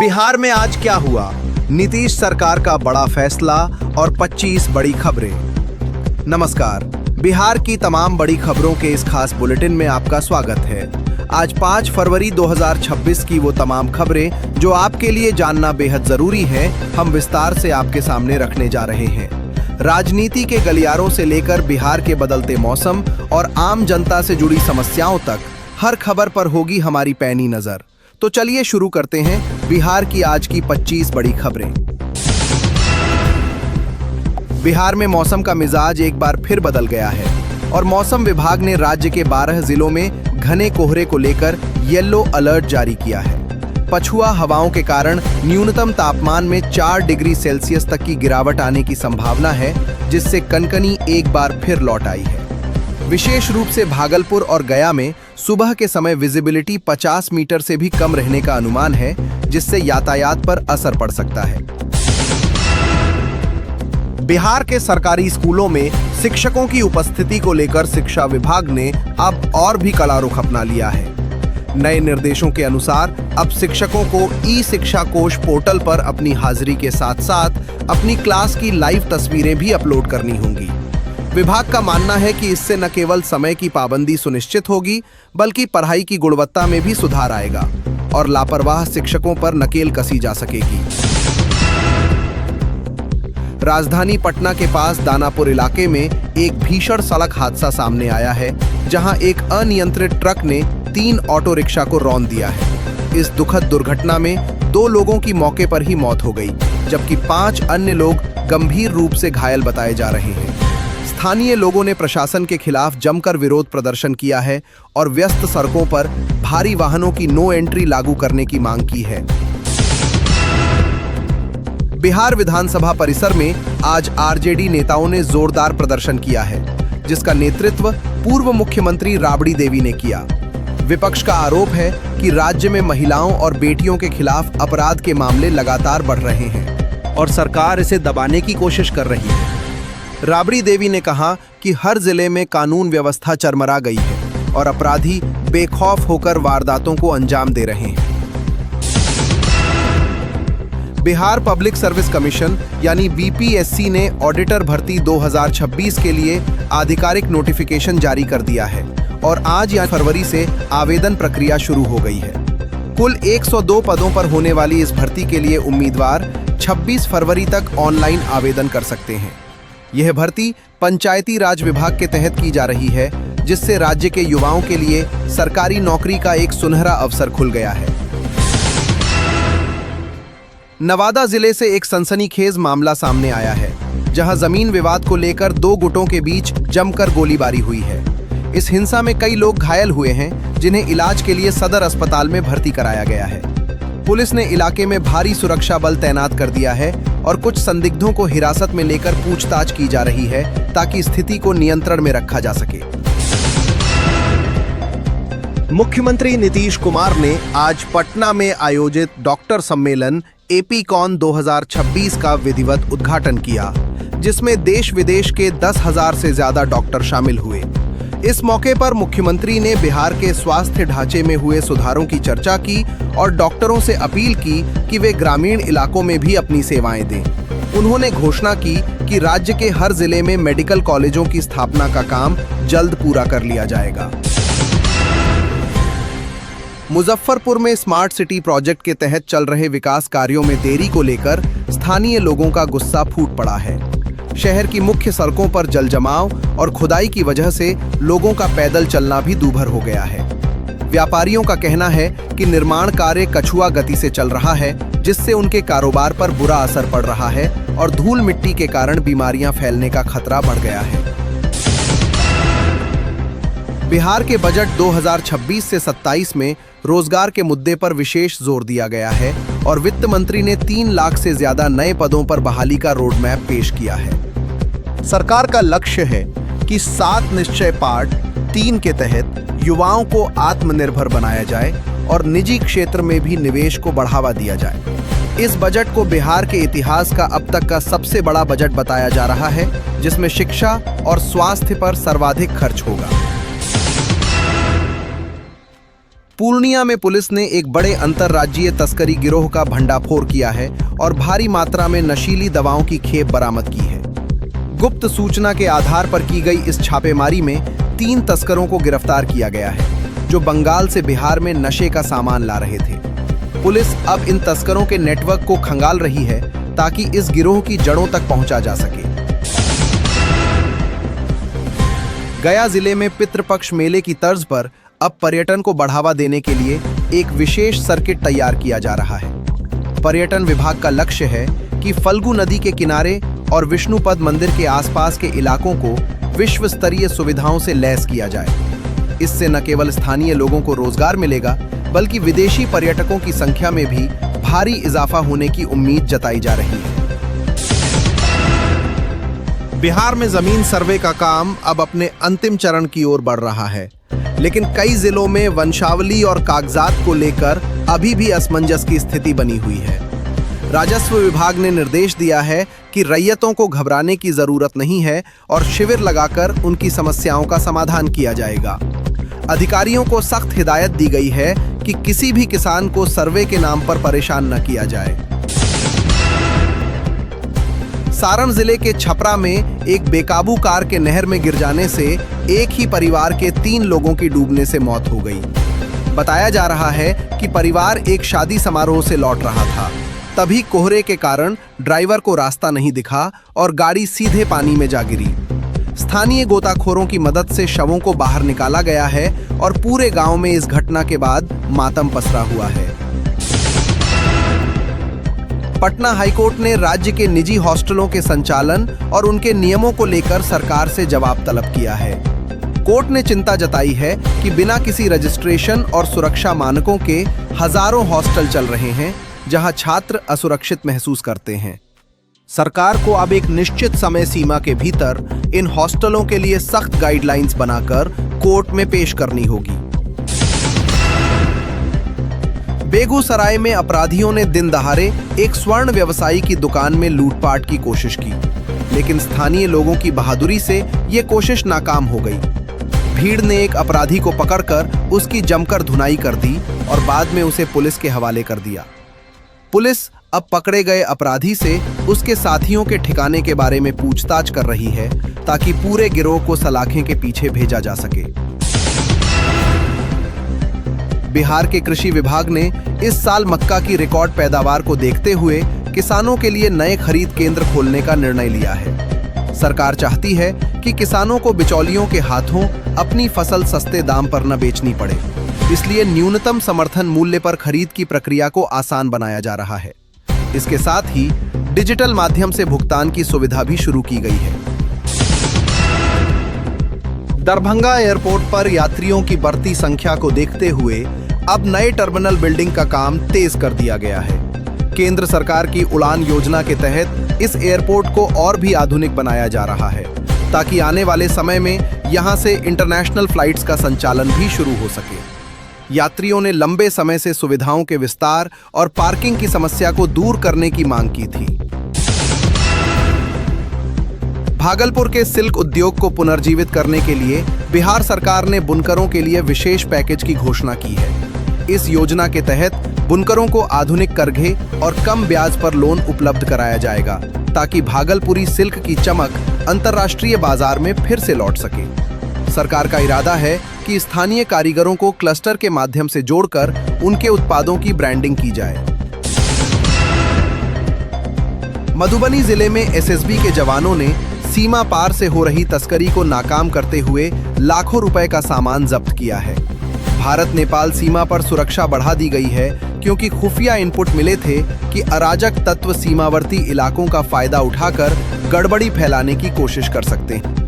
बिहार में आज क्या हुआ? नीतीश सरकार का बड़ा फैसला और 25 बड़ी खबरें। नमस्कार, बिहार की तमाम बड़ी खबरों के इस खास बुलेटिन में आपका स्वागत है। आज 5 फरवरी 2026 की वो तमाम खबरें जो आपके लिए जानना बेहद जरूरी है, हम विस्तार से आपके सामने रखने जा रहे हैं। राजनीति के गलियारों से लेकर बिहार के बदलते मौसम और आम जनता से जुड़ी समस्याओं तक हर खबर पर होगी हमारी पैनी नजर। तो चलिए शुरू करते हैं बिहार की आज की 25 बड़ी खबरें। बिहार में मौसम का मिजाज एक बार फिर बदल गया है और मौसम विभाग ने राज्य के 12 जिलों में घने कोहरे को लेकर येलो अलर्ट जारी किया है। पछुआ हवाओं के कारण न्यूनतम तापमान में 4 डिग्री सेल्सियस तक की गिरावट आने की संभावना है, जिससे कनकनी एक बार फिर लौट आई है। विशेष रूप से भागलपुर और गया में सुबह के समय विजिबिलिटी 50 मीटर से भी कम रहने का अनुमान है, जिससे यातायात पर असर पड़ सकता है। बिहार के सरकारी स्कूलों में शिक्षकों की उपस्थिति को लेकर शिक्षा विभाग ने अब और भी कड़ा रुख अपना लिया है। नए निर्देशों के अनुसार अब शिक्षकों को ई शिक्षा कोश पोर्टल पर अपनी हाजिरी के साथ साथ अपनी क्लास की लाइव तस्वीरें भी अपलोड करनी होंगी। विभाग का मानना है कि इससे न केवल समय की पाबंदी सुनिश्चित होगी, बल्कि पढ़ाई की गुणवत्ता में भी सुधार आएगा और लापरवाह शिक्षकों पर नकेल कसी जा सकेगी। राजधानी पटना के पास दानापुर इलाके में एक भीषण सड़क हादसा सामने आया है, जहां एक अनियंत्रित ट्रक ने 3 ऑटो रिक्शा को रौंद दिया है। इस दुखद दुर्घटना में 2 लोगों की मौके पर ही मौत हो गई, जबकि 5 अन्य लोग गंभीर रूप से घायल बताए जा रहे हैं। स्थानीय लोगों ने प्रशासन के खिलाफ जमकर विरोध प्रदर्शन किया है और व्यस्त सड़कों पर भारी वाहनों की नो एंट्री लागू करने की मांग की है। बिहार विधानसभा परिसर में आज आरजेडी नेताओं ने जोरदार प्रदर्शन किया है, जिसका नेतृत्व पूर्व मुख्यमंत्री राबड़ी देवी ने किया। विपक्ष का आरोप है कि राज्य में महिलाओं और बेटियों के खिलाफ अपराध के मामले लगातार बढ़ रहे हैं और सरकार इसे दबाने की कोशिश कर रही है। राबड़ी देवी ने कहा कि हर जिले में कानून व्यवस्था चरमरा गई है और अपराधी बेखौफ होकर वारदातों को अंजाम दे रहे हैं। बिहार पब्लिक सर्विस कमीशन यानी बीपीएससी ने ऑडिटर भर्ती 2026 के लिए आधिकारिक नोटिफिकेशन जारी कर दिया है और आज या फरवरी से आवेदन प्रक्रिया शुरू हो गई है। कुल 102 पदों पर होने वाली इस भर्ती के लिए उम्मीदवार 26 फरवरी तक ऑनलाइन आवेदन कर सकते हैं। यह भर्ती पंचायती राज विभाग के तहत की जा रही है, जिससे राज्य के युवाओं के लिए सरकारी नौकरी का एक सुनहरा अवसर खुल गया है। नवादा जिले से एक सनसनीखेज मामला सामने आया है, जहां जमीन विवाद को लेकर 2 गुटों के बीच जमकर गोलीबारी हुई है। इस हिंसा में कई लोग घायल हुए हैं, जिन्हें इलाज के लिए सदर अस्पताल में भर्ती कराया गया है। पुलिस ने इलाके में भारी सुरक्षा बल तैनात कर दिया है और कुछ संदिग्धों को हिरासत में लेकर पूछताछ की जा रही है, ताकि स्थिति को नियंत्रण में रखा जा सके। मुख्यमंत्री नीतीश कुमार ने आज पटना में आयोजित डॉक्टर सम्मेलन एपीकॉन 2026 का विधिवत उद्घाटन किया, जिसमें देश विदेश के 10,000 से ज्यादा डॉक्टर शामिल हुए। इस मौके पर मुख्यमंत्री ने बिहार के स्वास्थ्य ढांचे में हुए सुधारों की चर्चा की और डॉक्टरों से अपील की कि वे ग्रामीण इलाकों में भी अपनी सेवाएं दें। उन्होंने घोषणा की कि राज्य के हर जिले में मेडिकल कॉलेजों की स्थापना का काम जल्द पूरा कर लिया जाएगा। मुजफ्फरपुर में स्मार्ट सिटी प्रोजेक्ट के तहत चल रहे विकास कार्यों में देरी को लेकर स्थानीय लोगों का गुस्सा फूट पड़ा है। शहर की मुख्य सड़कों पर जलजमाव और खुदाई की वजह से लोगों का पैदल चलना भी दूभर हो गया है। व्यापारियों का कहना है कि निर्माण कार्य कछुआ गति से चल रहा है, जिससे उनके कारोबार पर बुरा असर पड़ रहा है और धूल मिट्टी के कारण बीमारियां फैलने का खतरा बढ़ गया है। बिहार के बजट 2026 से 27 में रोजगार के मुद्दे पर विशेष जोर दिया गया है और वित्त मंत्री ने 3 लाख से ज्यादा नए पदों पर बहाली का रोड मैप पेश किया है। सरकार का लक्ष्य है कि 7 निश्चय पार्ट 3 के तहत युवाओं को आत्मनिर्भर बनाया जाए और निजी क्षेत्र में भी निवेश को बढ़ावा दिया जाए। इस बजट को बिहार के इतिहास का अब तक का सबसे बड़ा बजट बताया जा रहा है, जिसमें शिक्षा और स्वास्थ्य पर सर्वाधिक खर्च होगा। पूर्णिया में पुलिस ने एक बड़े अंतर्राज्यीय तस्करी गिरोह का भंडाफोड़ किया है और भारी मात्रा में नशीली दवाओं की खेप बरामद की है। गुप्त सूचना के आधार पर की गई इस छापेमारी में 3 तस्करों को गिरफ्तार किया गया है, जो बंगाल से बिहार में नशे का सामान ला रहे थे। पुलिस अब इन तस्करों के नेटवर्क को खंगाल रही है ताकि इस गिरोह की जड़ों तक पहुंचा जा सके। गया जिले में पितृपक्ष मेले की तर्ज पर अब पर्यटन को बढ़ावा देने के लिए एक विशेष सर्किट तैयार किया जा रहा है। पर्यटन विभाग का लक्ष्य है कि फल्गु नदी के किनारे और विष्णुपद मंदिर के आसपास के इलाकों को विश्व स्तरीय सुविधाओं से लैस किया जाए। इससे न केवल स्थानीय लोगों को रोजगार मिलेगा, बल्कि विदेशी पर्यटकों की संख्या में भी भारी इजाफा होने की उम्मीद जताई जा रही है। बिहार में जमीन सर्वे का काम अब अपने अंतिम चरण की ओर बढ़ रहा है, लेकिन कई जिलों में वंशावली और कागजात को लेकर अभी भी असमंजस की स्थिति बनी हुई है। राजस्व विभाग ने निर्देश दिया है कि रैयतों को घबराने की जरूरत नहीं है और शिविर लगाकर उनकी समस्याओं का समाधान किया जाएगा। अधिकारियों को सख्त हिदायत दी गई है कि किसी भी किसान को सर्वे के नाम पर परेशान न किया जाए। सारण जिले के छपरा में एक बेकाबू कार के नहर में गिर जाने से एक ही परिवार के 3 लोगों की डूबने से मौत हो गई। बताया जा रहा है कि परिवार एक शादी समारोह से लौट रहा था। तभी कोहरे के कारण ड्राइवर को रास्ता नहीं दिखा और गाड़ी सीधे पानी में जा गिरी। स्थानीय गोताखोरों की मदद से शवों को बाहर निकाला गया है और पूरे गांव में इस घटना के बाद मातम पसरा हुआ है। पटना हाईकोर्ट ने राज्य के निजी हॉस्टलों के संचालन और उनके नियमों को लेकर सरकार से जवाब तलब किया है। कोर्ट ने चिंता जताई है कि बिना किसी रजिस्ट्रेशन और सुरक्षा मानकों के हजारों हॉस्टल चल रहे हैं, जहां छात्र असुरक्षित महसूस करते हैं। सरकार को अब एक निश्चित समय सीमा के भीतर इन हॉस्टलों के लिए सख्त गाइडलाइंस बनाकर कोर्ट में पेश करनी होगी। बेगूसराय में अपराधियों ने दिन दहाड़े एक स्वर्ण व्यवसायी की दुकान में लूटपाट की कोशिश की, लेकिन स्थानीय लोगों की बहादुरी से यह कोशिश नाकाम हो गई। भीड़ ने एक अपराधी को पकड़कर उसकी जमकर धुनाई कर दी और बाद में उसे पुलिस के हवाले कर दिया। पुलिस अब पकड़े गए अपराधी से उसके साथियों के ठिकाने के बारे में पूछताछ कर रही है, ताकि पूरे गिरोह को सलाखें के पीछे भेजा जा सके। बिहार के कृषि विभाग ने इस साल मक्का की रिकॉर्ड पैदावार को देखते हुए किसानों के लिए नए खरीद केंद्र खोलने का निर्णय लिया है। सरकार चाहती है कि किसानों को बिचौलियों के हाथों अपनी फसल सस्ते दाम पर न बेचनी पड़े, इसलिए न्यूनतम समर्थन मूल्य पर खरीद की प्रक्रिया को आसान बनाया जा रहा है। इसके साथ ही डिजिटल माध्यम से भुगतान की सुविधा भी शुरू की गई है। दरभंगा एयरपोर्ट पर यात्रियों की बढ़ती संख्या को देखते हुए अब नए टर्मिनल बिल्डिंग का काम तेज कर दिया गया है। केंद्र सरकार की उड़ान योजना के तहत इस एयरपोर्ट को और भी आधुनिक बनाया जा रहा है, ताकि आने वाले समय में यहां से इंटरनेशनल फ्लाइट्स का संचालन भी शुरू हो सके। यात्रियों ने लंबे समय से सुविधाओं के विस्तार और पार्किंग की समस्या को दूर करने की मांग की थी। भागलपुर के सिल्क उद्योग को पुनर्जीवित करने के लिए बिहार सरकार ने बुनकरों के लिए विशेष पैकेज की घोषणा की है। इस योजना के तहत बुनकरों को आधुनिक करघे और कम ब्याज पर लोन उपलब्ध कराया जाएगा, ताकि भागलपुरी सिल्क की चमक अंतर्राष्ट्रीय बाजार में फिर से लौट सके। सरकार का इरादा है कि स्थानीय कारीगरों को क्लस्टर के माध्यम से जोड़कर उनके उत्पादों की ब्रांडिंग की जाए। मधुबनी जिले में एसएसबी के जवानों ने सीमा पार से हो रही तस्करी को नाकाम करते हुए लाखों रुपए का सामान जब्त किया है। भारत नेपाल सीमा पर सुरक्षा बढ़ा दी गई है, क्योंकि खुफिया इनपुट मिले थे कि अराजक तत्व सीमावर्ती इलाकों का फायदा उठाकर गड़बड़ी फैलाने की कोशिश कर सकते हैं।